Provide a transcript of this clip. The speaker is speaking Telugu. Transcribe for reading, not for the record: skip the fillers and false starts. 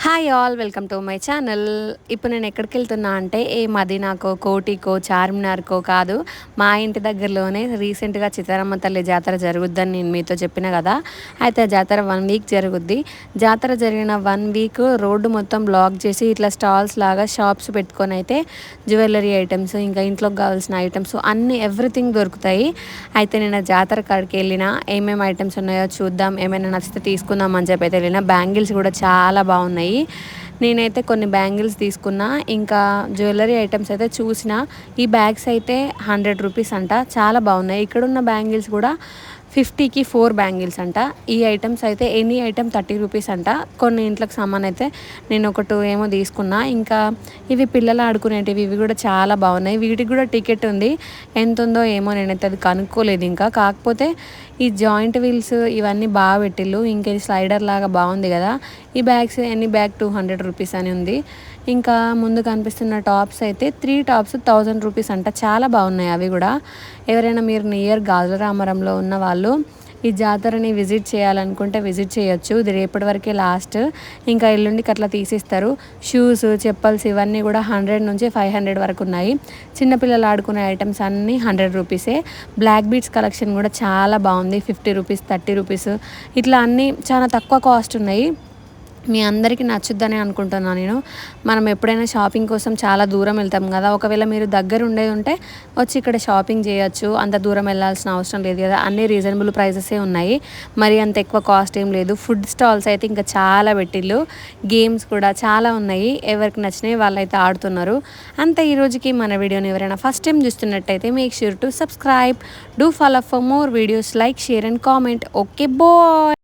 Hi all welcome to my channel. ఇప్పుడు నేను ఎక్కడికి వెళ్తున్నా అంటే ఏ మదీనాకో కోటికో చార్మినార్కో కాదు, మా ఇంటి దగ్గరలోనే రీసెంట్గా చిత్తారమ్మ తల్లి జాతర జరుగుద్దని నేను మీతో చెప్పిన కదా. అయితే జాతర 1 వీక్ జరుగుద్ది. జాతర జరిగిన 1 వీక్ రోడ్డు మొత్తం బ్లాక్ చేసి ఇట్లా స్టాల్స్ లాగా షాప్స్ పెట్టుకొని అయితే జ్యువెలరీ ఐటమ్స్ ఇంకా ఇంట్లోకి కావాల్సిన ఐటమ్స్ అన్నీ ఎవ్రీథింగ్ దొరుకుతాయి. అయితే నేను జాతర కాడికి వెళ్ళిన ఏమేమి ఐటమ్స్ ఉన్నాయో చూద్దాం, ఏమైనా నచ్చితే తీసుకుందాం అని చెప్పి అయితే వెళ్ళిన. బ్యాంగిల్స్ కూడా చాలా బాగున్నాయి. నేనైతే కొన్ని బ్యాంగిల్స్ తీసుకున్నా, ఇంకా జ్యువెలరీ ఐటమ్స్ అయితే చూసిన. ఈ బ్యాగ్స్ అయితే 100 రూపీస్ అంట, చాలా బాగున్నాయి. ఇక్కడున్న బ్యాంగిల్స్ కూడా 50కి 4 బ్యాంగిల్స్ అంట. ఈ ఐటమ్స్ అయితే ఎనీ ఐటమ్ 30 రూపీస్ అంట. కొన్ని ఇంట్లోకి సామాన్ అయితే నేను ఒక 2 ఏమో తీసుకున్నా. ఇంకా ఇవి పిల్లలు ఆడుకునేటివి, ఇవి కూడా చాలా బాగున్నాయి. వీటికి కూడా టికెట్ ఉంది, ఎంత ఉందో ఏమో నేనైతే అది కనుక్కోలేదు ఇంకా. కాకపోతే ఈ జాయింట్ వీల్స్ ఇవన్నీ బాగా పెట్టిళ్ళు. ఇంకా ఇది స్లైడర్ లాగా బాగుంది కదా. ఈ బ్యాగ్స్ ఎనీ బ్యాగ్ 200 రూపీస్ అని ఉంది. ఇంకా ముందు కనిపిస్తున్న టాప్స్ అయితే 3 టాప్స్ 1000 రూపీస్ అంట, చాలా బాగున్నాయి అవి కూడా. ఎవరైనా మీరు నియర్ గాజుల రామరంలో ఉన్న వాళ్ళు ఈ జాతరని విజిట్ చేయాలనుకుంటే విజిట్ చేయొచ్చు. ఇది రేపటి వరకే లాస్ట్, ఇంకా ఎల్లుండికి అట్లా తీసిస్తారు. షూస్ చెప్పల్స్ ఇవన్నీ కూడా 100 నుంచి 500 వరకు ఉన్నాయి. చిన్నపిల్లలు ఆడుకునే ఐటమ్స్ అన్నీ 100 రూపీసే. బ్లాక్ బీడ్స్ కలెక్షన్ కూడా చాలా బాగుంది, 50 రూపీస్ 30 రూపీస్ ఇట్లా అన్నీ చాలా తక్కువ కాస్ట్ ఉన్నాయి. మీ అందరికీ నచ్చుద్దని అనుకుంటున్నాను నేను. మనం ఎప్పుడైనా షాపింగ్ కోసం చాలా దూరం వెళ్తాం కదా, ఒకవేళ మీరు దగ్గర ఉండేది ఉంటే వచ్చి ఇక్కడ షాపింగ్ చేయొచ్చు. అంత దూరం వెళ్ళాల్సిన అవసరం లేదు కదా. అన్నీ రీజనబుల్ ప్రైసెసే ఉన్నాయి, మరి అంత ఎక్కువ కాస్ట్ ఏం లేదు. ఫుడ్ స్టాల్స్ అయితే ఇంకా చాలా పెట్టిళ్ళు, గేమ్స్ కూడా చాలా ఉన్నాయి. ఎవరికి నచ్చినవి వాళ్ళైతే ఆడుతున్నారు. అంతే ఈ రోజుకి మన వీడియోని ఎవరైనా ఫస్ట్ టైం చూస్తున్నట్టయితే make sure to subscribe, do follow for more videos, like, share and comment. Okay bye.